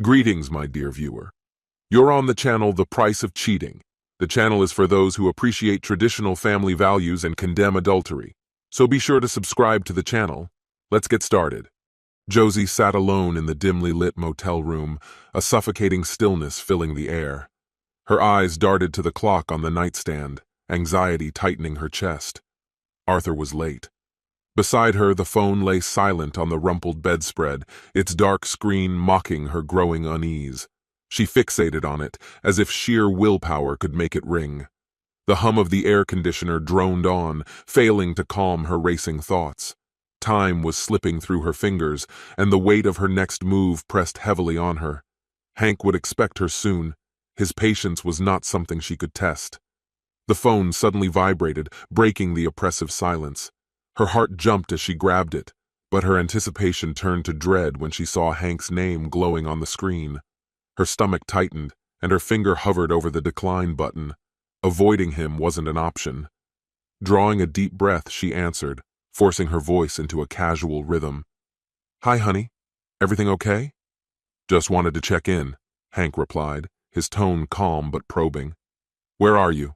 Greetings, my dear viewer. You're on the channel The Price of Cheating. The channel is for those who appreciate traditional family values and condemn adultery. So be sure to subscribe to the channel. Let's get started. Josie sat alone in the dimly lit motel room, a suffocating stillness filling the air. Her eyes darted to the clock on the nightstand, anxiety tightening her chest. Arthur was late. Beside her, the phone lay silent on the rumpled bedspread, its dark screen mocking her growing unease. She fixated on it, as if sheer willpower could make it ring. The hum of the air conditioner droned on, failing to calm her racing thoughts. Time was slipping through her fingers, and the weight of her next move pressed heavily on her. Hank would expect her soon. His patience was not something she could test. The phone suddenly vibrated, breaking the oppressive silence. Her heart jumped as she grabbed it, but her anticipation turned to dread when she saw Hank's name glowing on the screen. Her stomach tightened, and her finger hovered over the decline button. Avoiding him wasn't an option. Drawing a deep breath, she answered, forcing her voice into a casual rhythm. "Hi, honey. Everything okay?" "Just wanted to check in," Hank replied, his tone calm but probing. "Where are you?"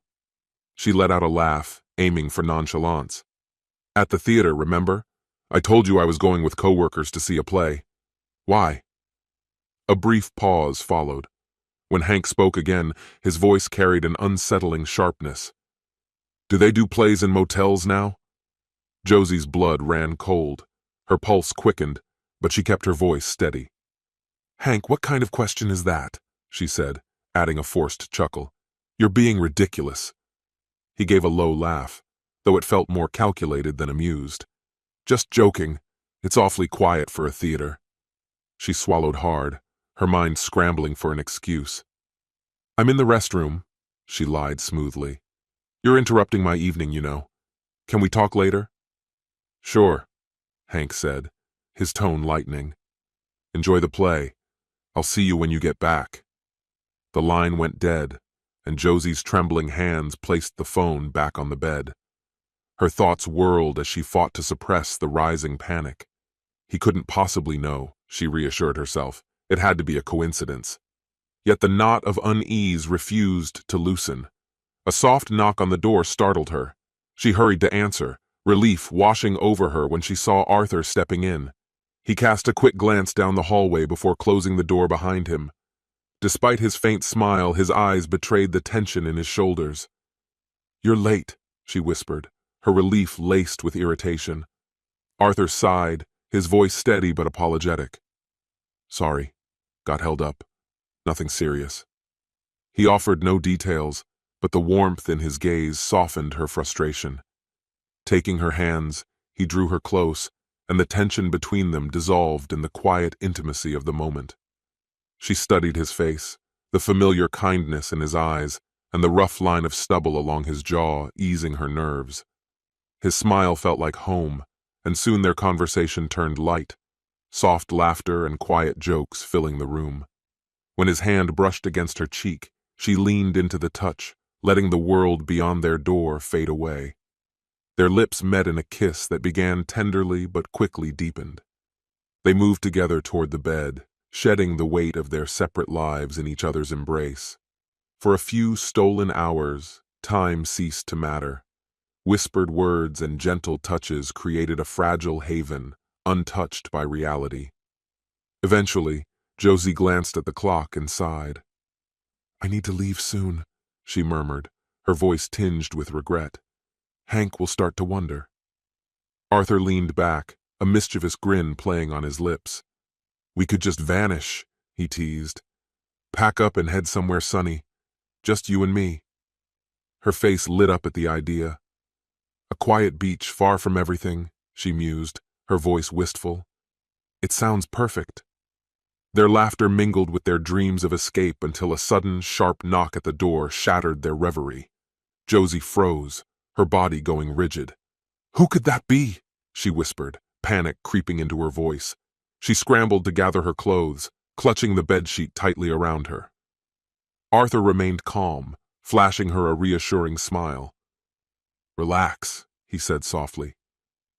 She let out a laugh, aiming for nonchalance. "At the theater, remember? I told you I was going with coworkers to see a play." "Why?" A brief pause followed. When Hank spoke again, his voice carried an unsettling sharpness. "Do they do plays in motels now?" Josie's blood ran cold. Her pulse quickened, but she kept her voice steady. "Hank, what kind of question is that?" she said, adding a forced chuckle. "You're being ridiculous." He gave a low laugh, though it felt more calculated than amused. "Just joking. It's awfully quiet for a theater." She swallowed hard, her mind scrambling for an excuse. "I'm in the restroom," she lied smoothly. "You're interrupting my evening, you know. Can we talk later?" "Sure," Hank said, his tone lightening. "Enjoy the play. I'll see you when you get back." The line went dead, and Josie's trembling hands placed the phone back on the bed. Her thoughts whirled as she fought to suppress the rising panic. He couldn't possibly know, she reassured herself. It had to be a coincidence. Yet the knot of unease refused to loosen. A soft knock on the door startled her. She hurried to answer, relief washing over her when she saw Arthur stepping in. He cast a quick glance down the hallway before closing the door behind him. Despite his faint smile, his eyes betrayed the tension in his shoulders. "You're late," she whispered, her relief laced with irritation. Arthur sighed, his voice steady but apologetic. "Sorry. Got held up. Nothing serious." He offered no details, but the warmth in his gaze softened her frustration. Taking her hands, he drew her close, and the tension between them dissolved in the quiet intimacy of the moment. She studied his face, the familiar kindness in his eyes, and the rough line of stubble along his jaw, easing her nerves. His smile felt like home, and soon their conversation turned light, soft laughter and quiet jokes filling the room. When his hand brushed against her cheek, she leaned into the touch, letting the world beyond their door fade away. Their lips met in a kiss that began tenderly but quickly deepened. They moved together toward the bed, shedding the weight of their separate lives in each other's embrace. For a few stolen hours, time ceased to matter. Whispered words and gentle touches created a fragile haven, untouched by reality. Eventually, Josie glanced at the clock and sighed. "I need to leave soon," she murmured, her voice tinged with regret. "Hank will start to wonder." Arthur leaned back, a mischievous grin playing on his lips. "We could just vanish," he teased. "Pack up and head somewhere sunny. Just you and me." Her face lit up at the idea. "A quiet beach far from everything," she mused, her voice wistful. "It sounds perfect." Their laughter mingled with their dreams of escape until a sudden, sharp knock at the door shattered their reverie. Josie froze, her body going rigid. "Who could that be?" she whispered, panic creeping into her voice. She scrambled to gather her clothes, clutching the bedsheet tightly around her. Arthur remained calm, flashing her a reassuring smile. "Relax," he said softly.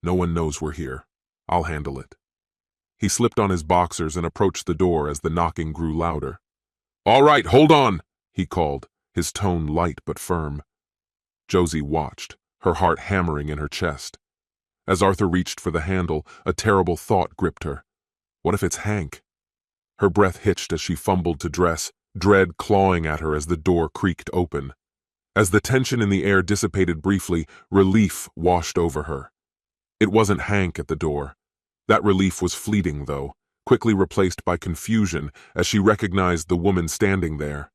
"No one knows we're here. I'll handle it." He slipped on his boxers and approached the door as the knocking grew louder. "All right, hold on," he called, his tone light but firm. Josie watched, her heart hammering in her chest. As Arthur reached for the handle, a terrible thought gripped her. What if it's Hank? Her breath hitched as she fumbled to dress, dread clawing at her as the door creaked open. As the tension in the air dissipated briefly, relief washed over her. It wasn't Hank at the door. That relief was fleeting, though, quickly replaced by confusion as she recognized the woman standing there.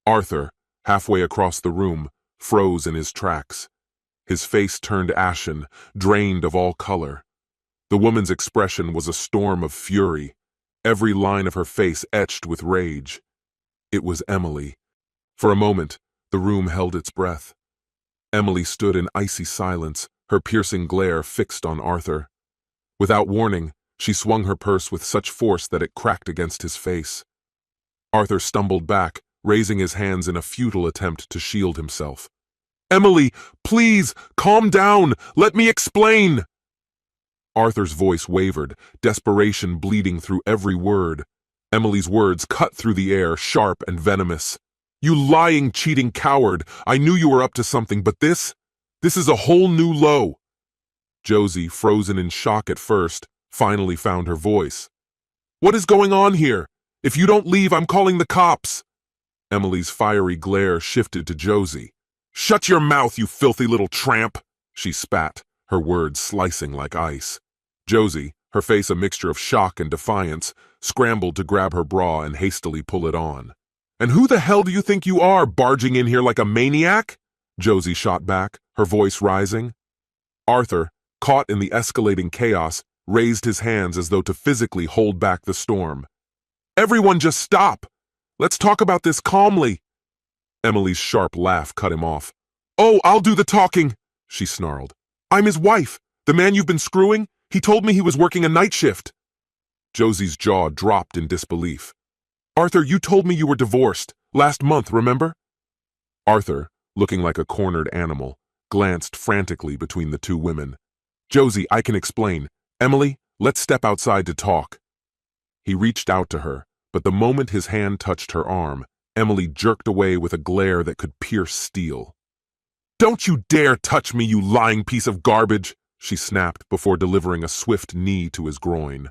Arthur, halfway across the room, froze in his tracks. His face turned ashen, drained of all color. The woman's expression was a storm of fury, every line of her face etched with rage. It was Emily. For a moment, the room held its breath. Emily stood in icy silence, her piercing glare fixed on Arthur. Without warning, she swung her purse with such force that it cracked against his face. Arthur stumbled back, raising his hands in a futile attempt to shield himself. "Emily, please, calm down! Let me explain!" Arthur's voice wavered, desperation bleeding through every word. Emily's words cut through the air, sharp and venomous. "You lying, cheating coward! I knew you were up to something, but this is a whole new low." Josie, frozen in shock at first, finally found her voice. "What is going on here? If you don't leave, I'm calling the cops." Emily's fiery glare shifted to Josie. "Shut your mouth, you filthy little tramp!" she spat, her words slicing like ice. Josie, her face a mixture of shock and defiance, scrambled to grab her bra and hastily pull it on. "And who the hell do you think you are, barging in here like a maniac?" Josie shot back, her voice rising. Arthur, caught in the escalating chaos, raised his hands as though to physically hold back the storm. "Everyone just stop! Let's talk about this calmly." Emily's sharp laugh cut him off. "Oh, I'll do the talking," she snarled. "I'm his wife. The man you've been screwing, he told me he was working a night shift." Josie's jaw dropped in disbelief. "Arthur, you told me you were divorced. Last month, remember?" Arthur, looking like a cornered animal, glanced frantically between the two women. "Josie, I can explain. Emily, let's step outside to talk." He reached out to her, but the moment his hand touched her arm, Emily jerked away with a glare that could pierce steel. "Don't you dare touch me, you lying piece of garbage!" she snapped before delivering a swift knee to his groin.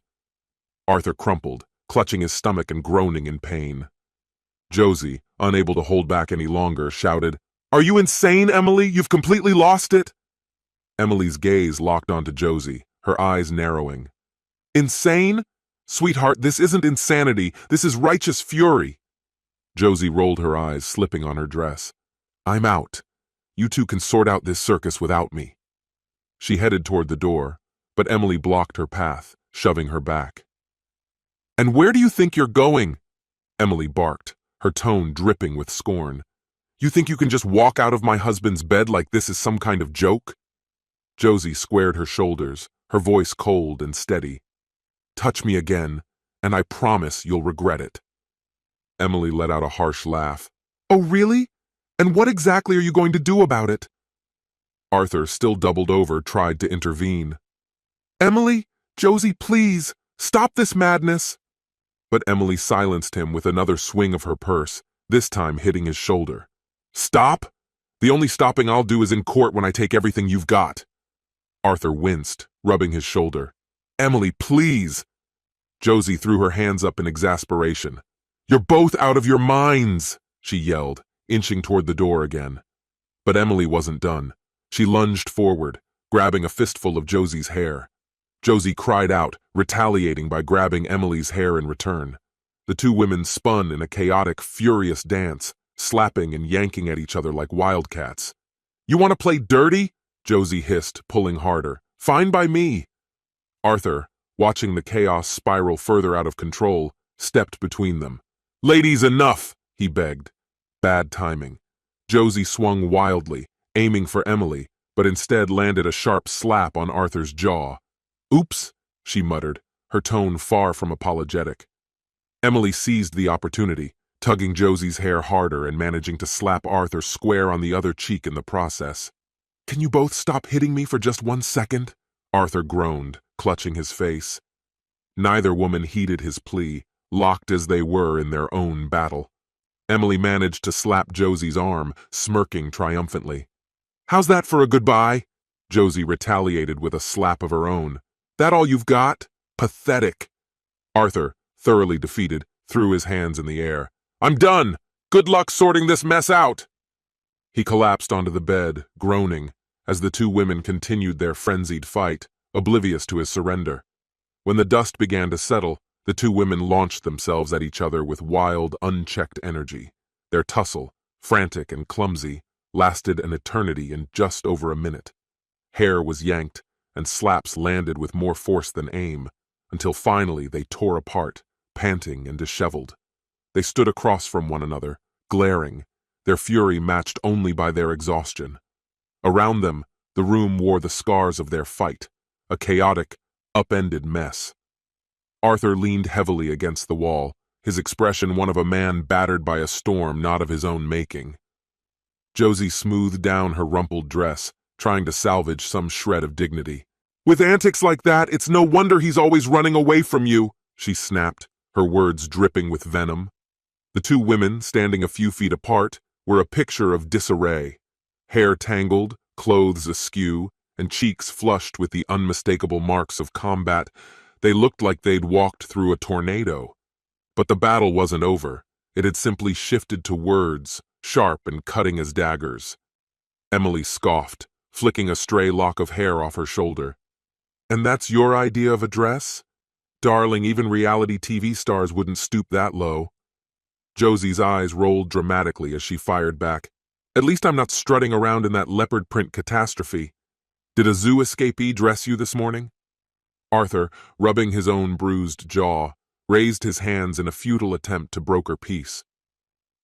Arthur crumpled, clutching his stomach and groaning in pain. Josie, unable to hold back any longer, shouted, "Are you insane, Emily? You've completely lost it!" Emily's gaze locked onto Josie, her eyes narrowing. "Insane? Sweetheart, this isn't insanity. This is righteous fury." Josie rolled her eyes, slipping on her dress. "I'm out. You two can sort out this circus without me." She headed toward the door, but Emily blocked her path, shoving her back. "And where do you think you're going?" Emily barked, her tone dripping with scorn. "You think you can just walk out of my husband's bed like this is some kind of joke?" Josie squared her shoulders, her voice cold and steady. "Touch me again, and I promise you'll regret it." Emily let out a harsh laugh. "Oh, really? And what exactly are you going to do about it?" Arthur, still doubled over, tried to intervene. "Emily, Josie, please, stop this madness." But Emily silenced him with another swing of her purse, this time hitting his shoulder. "Stop? The only stopping I'll do is in court when I take everything you've got." Arthur winced, rubbing his shoulder. "Emily, please." Josie threw her hands up in exasperation. "You're both out of your minds," she yelled, inching toward the door again. But Emily wasn't done. She lunged forward, grabbing a fistful of Josie's hair. Josie cried out, retaliating by grabbing Emily's hair in return. The two women spun in a chaotic, furious dance, slapping and yanking at each other like wildcats. "You want to play dirty?" Josie hissed, pulling harder. "Fine by me." Arthur, watching the chaos spiral further out of control, stepped between them. "Ladies, enough!" he begged. Bad timing. Josie swung wildly, aiming for Emily, but instead landed a sharp slap on Arthur's jaw. "Oops," she muttered, her tone far from apologetic. Emily seized the opportunity, tugging Josie's hair harder and managing to slap Arthur square on the other cheek in the process. "Can you both stop hitting me for just 1 second?" Arthur groaned, clutching his face. Neither woman heeded his plea, locked as they were in their own battle. Emily managed to slap Josie's arm, smirking triumphantly. "How's that for a goodbye?" Josie retaliated with a slap of her own. "That all you've got? Pathetic." Arthur, thoroughly defeated, threw his hands in the air. "I'm done! Good luck sorting this mess out!" He collapsed onto the bed, groaning, as the two women continued their frenzied fight, oblivious to his surrender. When the dust began to settle, the two women launched themselves at each other with wild, unchecked energy. Their tussle, frantic and clumsy, lasted an eternity in just over a minute. Hair was yanked, and slaps landed with more force than aim, until finally they tore apart, panting and disheveled. They stood across from one another, glaring, their fury matched only by their exhaustion. Around them, the room wore the scars of their fight, a chaotic, upended mess. Arthur leaned heavily against the wall, his expression one of a man battered by a storm not of his own making. Josie smoothed down her rumpled dress, trying to salvage some shred of dignity. "With antics like that, it's no wonder he's always running away from you," she snapped, her words dripping with venom. The two women, standing a few feet apart, were a picture of disarray. Hair tangled, clothes askew, and cheeks flushed with the unmistakable marks of combat, they looked like they'd walked through a tornado. But the battle wasn't over. It had simply shifted to words, sharp and cutting as daggers. Emily scoffed, flicking a stray lock of hair off her shoulder. "And that's your idea of a dress? Darling, even reality TV stars wouldn't stoop that low." Josie's eyes rolled dramatically as she fired back. "At least I'm not strutting around in that leopard print catastrophe. Did a zoo escapee dress you this morning?" Arthur, rubbing his own bruised jaw, raised his hands in a futile attempt to broker peace.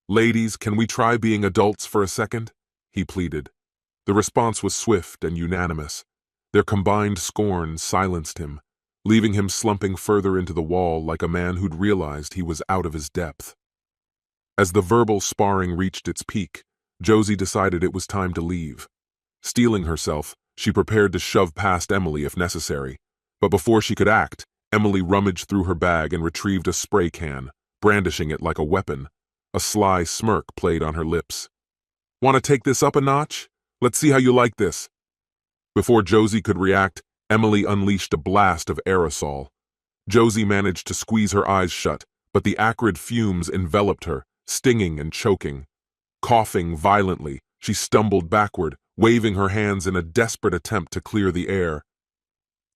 "Ladies, can we try being adults for a second?" he pleaded. The response was swift and unanimous. Their combined scorn silenced him, leaving him slumping further into the wall like a man who'd realized he was out of his depth. As the verbal sparring reached its peak, Josie decided it was time to leave. Steeling herself, she prepared to shove past Emily if necessary. But before she could act, Emily rummaged through her bag and retrieved a spray can, brandishing it like a weapon. A sly smirk played on her lips. "Want to take this up a notch? Let's see how you like this." Before Josie could react, Emily unleashed a blast of aerosol. Josie managed to squeeze her eyes shut, but the acrid fumes enveloped her, stinging and choking. Coughing violently, she stumbled backward, waving her hands in a desperate attempt to clear the air.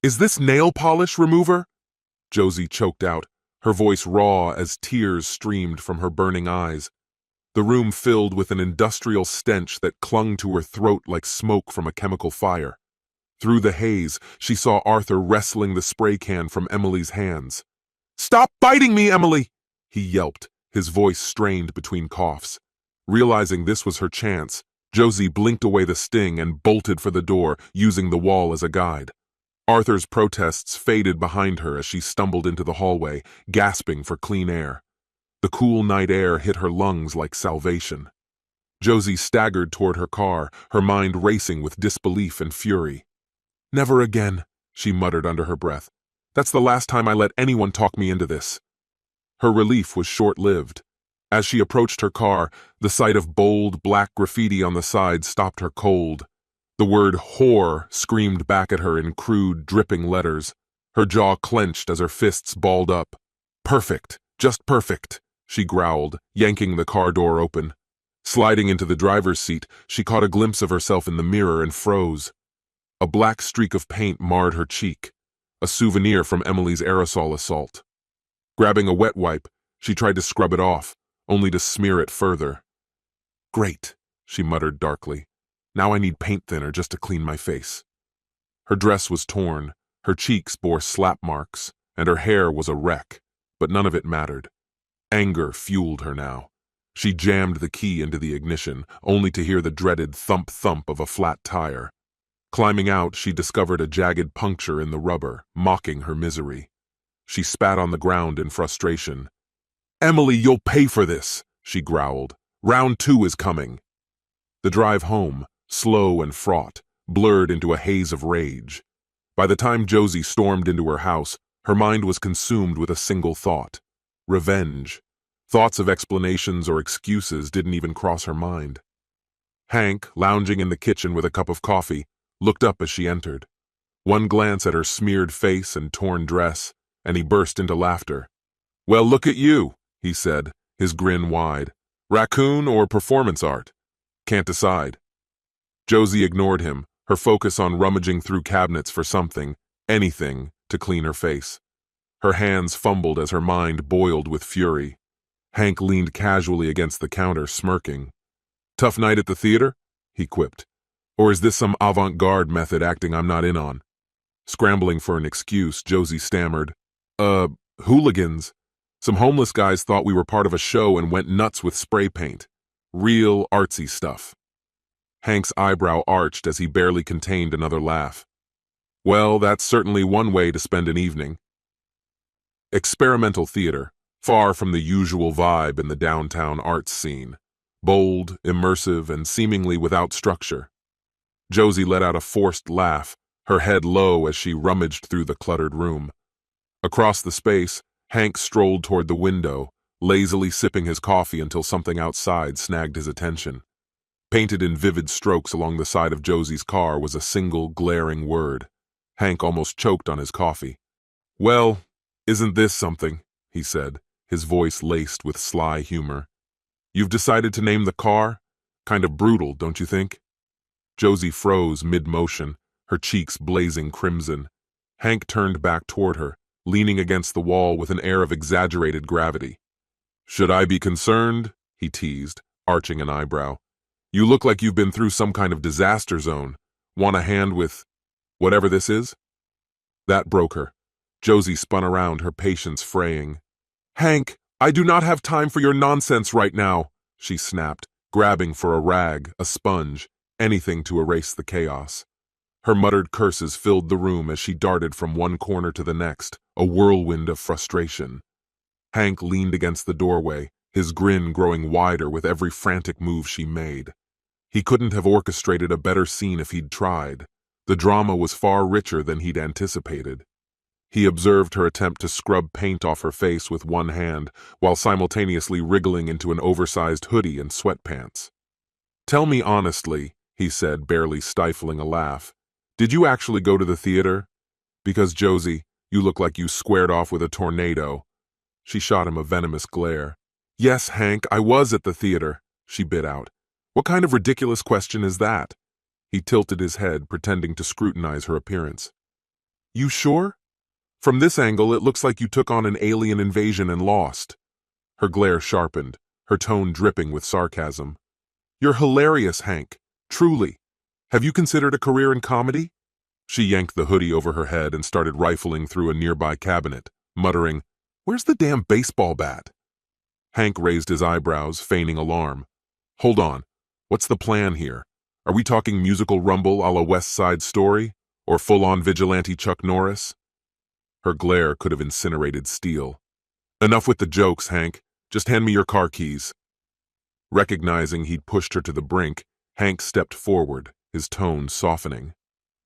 "Is this nail polish remover?" Josie choked out, her voice raw as tears streamed from her burning eyes. The room filled with an industrial stench that clung to her throat like smoke from a chemical fire. Through the haze, she saw Arthur wrestling the spray can from Emily's hands. "Stop biting me, Emily!" he yelped, his voice strained between coughs. Realizing this was her chance, Josie blinked away the sting and bolted for the door, using the wall as a guide. Arthur's protests faded behind her as she stumbled into the hallway, gasping for clean air. The cool night air hit her lungs like salvation. Josie staggered toward her car, her mind racing with disbelief and fury. "Never again," she muttered under her breath. "That's the last time I let anyone talk me into this." Her relief was short-lived. As she approached her car, the sight of bold, black graffiti on the side stopped her cold. The word whore screamed back at her in crude, dripping letters. Her jaw clenched as her fists balled up. "Perfect, just perfect," she growled, yanking the car door open. Sliding into the driver's seat, she caught a glimpse of herself in the mirror and froze. A black streak of paint marred her cheek, a souvenir from Emily's aerosol assault. Grabbing a wet wipe, she tried to scrub it off, only to smear it further. "Great," she muttered darkly. "Now I need paint thinner just to clean my face." Her dress was torn, her cheeks bore slap marks, and her hair was a wreck, but none of it mattered. Anger fueled her now. She jammed the key into the ignition, only to hear the dreaded thump-thump of a flat tire. Climbing out, she discovered a jagged puncture in the rubber, mocking her misery. She spat on the ground in frustration. "Emily, you'll pay for this," she growled. "Round 2 is coming." The drive home, slow and fraught, blurred into a haze of rage. By the time Josie stormed into her house, Her mind was consumed with a single thought: revenge. Thoughts of explanations or excuses didn't even cross her mind. Hank, lounging in the kitchen with a cup of coffee, looked up as she entered. One glance at her smeared face and torn dress, and he burst into laughter. "Well, look at you," he said, his grin wide. "Raccoon or performance art? Can't decide." Josie ignored him, her focus on rummaging through cabinets for something, anything, to clean her face. Her hands fumbled as her mind boiled with fury. Hank leaned casually against the counter, smirking. "Tough night at the theater?" he quipped. "Or is this some avant-garde method acting I'm not in on?" Scrambling for an excuse, Josie stammered, Hooligans. Some homeless guys thought we were part of a show and went nuts with spray paint. Real artsy stuff." Hank's eyebrow arched as he barely contained another laugh. "Well, that's certainly one way to spend an evening." Experimental theater, far from the usual vibe in the downtown arts scene. Bold, immersive, and seemingly without structure. Josie let out a forced laugh, her head low as she rummaged through the cluttered room. Across the space, Hank strolled toward the window, lazily sipping his coffee until something outside snagged his attention. Painted in vivid strokes along the side of Josie's car was a single, glaring word. Hank almost choked on his coffee. "Well, isn't this something?" he said, his voice laced with sly humor. "You've decided to name the car? Kind of brutal, don't you think?" Josie froze mid-motion, her cheeks blazing crimson. Hank turned back toward her, leaning against the wall with an air of exaggerated gravity. "Should I be concerned?" he teased, arching an eyebrow. "You look like you've been through some kind of disaster zone. Want a hand with whatever this is?" That broke her. Josie spun around, her patience fraying. "Hank, I do not have time for your nonsense right now," she snapped, grabbing for a rag, a sponge, anything to erase the chaos. Her muttered curses filled the room as she darted from one corner to the next, a whirlwind of frustration. Hank leaned against the doorway, his grin growing wider with every frantic move she made. He couldn't have orchestrated a better scene if he'd tried. The drama was far richer than he'd anticipated. He observed her attempt to scrub paint off her face with one hand, while simultaneously wriggling into an oversized hoodie and sweatpants. "Tell me honestly," he said, barely stifling a laugh, "did you actually go to the theater? Because, Josie, you look like you squared off with a tornado." She shot him a venomous glare. "Yes, Hank, I was at the theater," she bit out. "What kind of ridiculous question is that?" He tilted his head, pretending to scrutinize her appearance. "You sure? From this angle, it looks like you took on an alien invasion and lost." Her glare sharpened, her tone dripping with sarcasm. "You're hilarious, Hank. Truly. Have you considered a career in comedy?" She yanked the hoodie over her head and started rifling through a nearby cabinet, muttering, "Where's the damn baseball bat?" Hank raised his eyebrows, feigning alarm. "Hold on. What's the plan here? Are we talking musical rumble a la West Side Story? Or full-on vigilante Chuck Norris?" Her glare could have incinerated steel. "Enough with the jokes, Hank. Just hand me your car keys." Recognizing he'd pushed her to the brink, Hank stepped forward, his tone softening.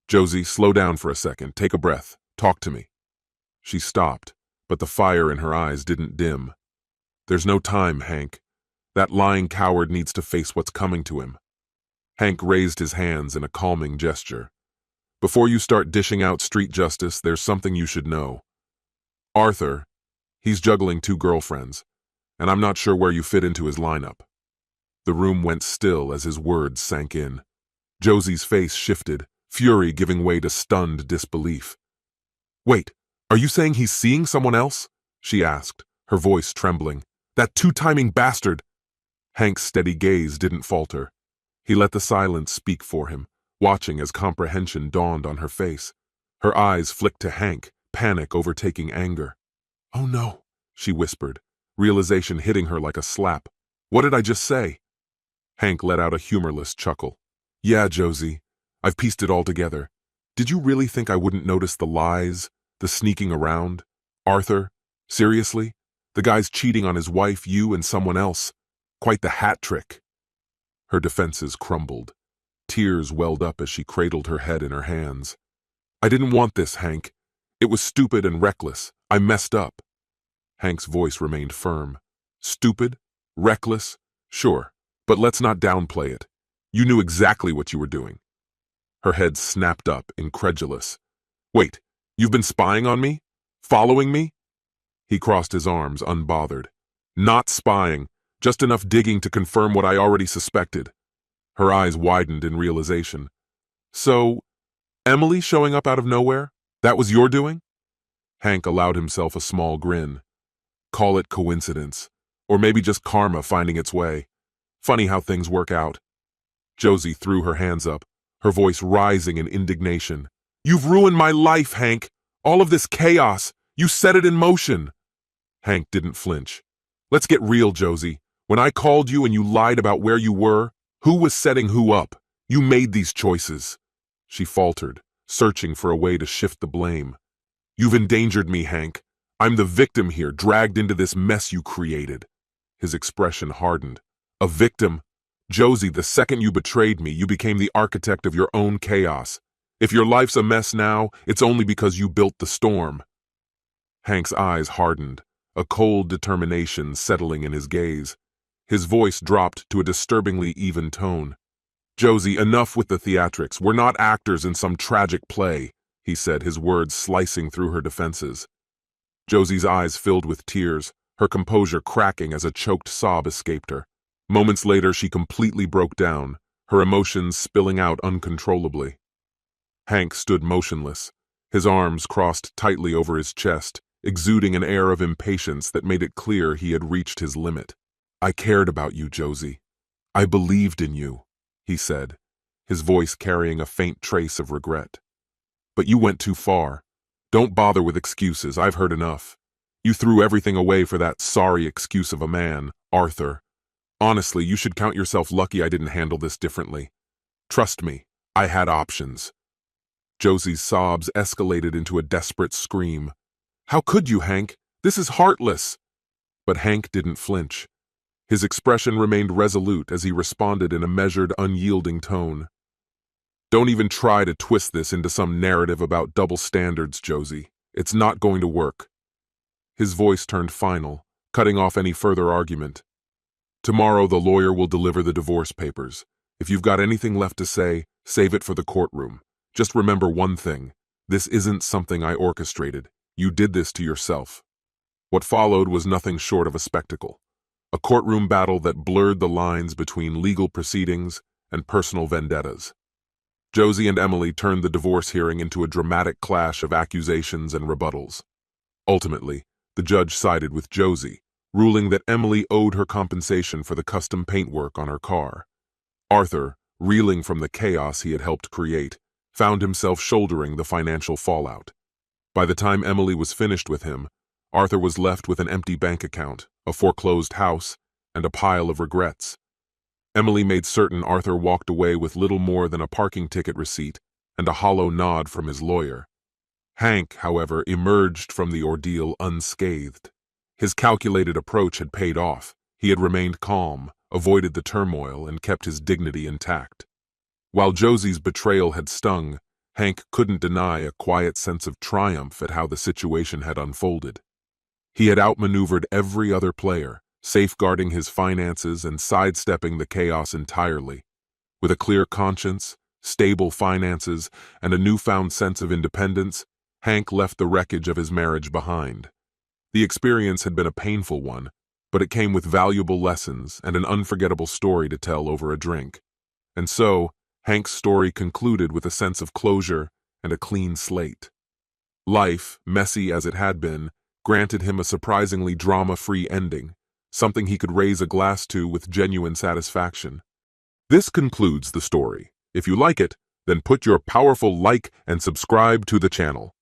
"Josie, slow down for a second. Take a breath. Talk to me." She stopped, but the fire in her eyes didn't dim. "There's no time, Hank. That lying coward needs to face what's coming to him." Hank raised his hands in a calming gesture. "Before you start dishing out street justice, there's something you should know. Arthur, he's juggling 2 girlfriends, and I'm not sure where you fit into his lineup." The room went still as his words sank in. Josie's face shifted, fury giving way to stunned disbelief. "Wait, are you saying he's seeing someone else?" she asked, her voice trembling. "That two-timing bastard!" Hank's steady gaze didn't falter. He let the silence speak for him, watching as comprehension dawned on her face. Her eyes flicked to Hank, panic overtaking anger. "Oh no," she whispered, realization hitting her like a slap. "What did I just say?" Hank let out a humorless chuckle. "Yeah, Josie, I've pieced it all together. Did you really think I wouldn't notice the lies, the sneaking around? Arthur? Seriously? The guy's cheating on his wife, you, and someone else. Quite the hat trick." Her defenses crumbled. Tears welled up as she cradled her head in her hands. "I didn't want this, Hank. It was stupid and reckless. I messed up. Hank's voice remained firm. Stupid? Reckless? Sure, but let's not downplay it. You knew exactly what you were doing. Her head snapped up, incredulous. Wait, you've been spying on me? Following me? He crossed his arms, unbothered. Not spying, just enough digging to confirm what I already suspected. Her eyes widened in realization. So, Emily showing up out of nowhere? That was your doing? Hank allowed himself a small grin. Call it coincidence, or maybe just karma finding its way. Funny how things work out. Josie threw her hands up, her voice rising in indignation. You've ruined my life, Hank! All of this chaos! You set it in motion! Hank didn't flinch. Let's get real, Josie. When I called you and you lied about where you were, who was setting who up? You made these choices. She faltered, searching for a way to shift the blame. You've endangered me, Hank. I'm the victim here, dragged into this mess you created. His expression hardened. A victim? Josie, the second you betrayed me, you became the architect of your own chaos. If your life's a mess now, it's only because you built the storm. Hank's eyes hardened, a cold determination settling in his gaze. His voice dropped to a disturbingly even tone. Josie, enough with the theatrics. We're not actors in some tragic play, he said, his words slicing through her defenses. Josie's eyes filled with tears, her composure cracking as a choked sob escaped her. Moments later, she completely broke down, her emotions spilling out uncontrollably. Hank stood motionless, his arms crossed tightly over his chest, exuding an air of impatience that made it clear he had reached his limit. I cared about you, Josie. I believed in you, he said, his voice carrying a faint trace of regret. But you went too far. Don't bother with excuses, I've heard enough. You threw everything away for that sorry excuse of a man, Arthur. Honestly, you should count yourself lucky I didn't handle this differently. Trust me, I had options. Josie's sobs escalated into a desperate scream. How could you, Hank? This is heartless. But Hank didn't flinch. His expression remained resolute as he responded in a measured, unyielding tone. Don't even try to twist this into some narrative about double standards, Josie. It's not going to work. His voice turned final, cutting off any further argument. Tomorrow the lawyer will deliver the divorce papers. If you've got anything left to say, save it for the courtroom. Just remember one thing. This isn't something I orchestrated. You did this to yourself. What followed was nothing short of a spectacle. A courtroom battle that blurred the lines between legal proceedings and personal vendettas. Josie and Emily turned the divorce hearing into a dramatic clash of accusations and rebuttals. Ultimately, the judge sided with Josie, ruling that Emily owed her compensation for the custom paintwork on her car. Arthur, reeling from the chaos he had helped create, found himself shouldering the financial fallout. By the time Emily was finished with him, Arthur was left with an empty bank account, a foreclosed house, and a pile of regrets. Emily made certain Arthur walked away with little more than a parking ticket receipt and a hollow nod from his lawyer. Hank, however, emerged from the ordeal unscathed. His calculated approach had paid off. He had remained calm, avoided the turmoil, and kept his dignity intact. While Josie's betrayal had stung, Hank couldn't deny a quiet sense of triumph at how the situation had unfolded. He had outmaneuvered every other player, safeguarding his finances and sidestepping the chaos entirely. With a clear conscience, stable finances, and a newfound sense of independence, Hank left the wreckage of his marriage behind. The experience had been a painful one, but it came with valuable lessons and an unforgettable story to tell over a drink. And so, Hank's story concluded with a sense of closure and a clean slate. Life, messy as it had been, granted him a surprisingly drama-free ending, something he could raise a glass to with genuine satisfaction. This concludes the story. If you like it, then put your powerful like and subscribe to the channel.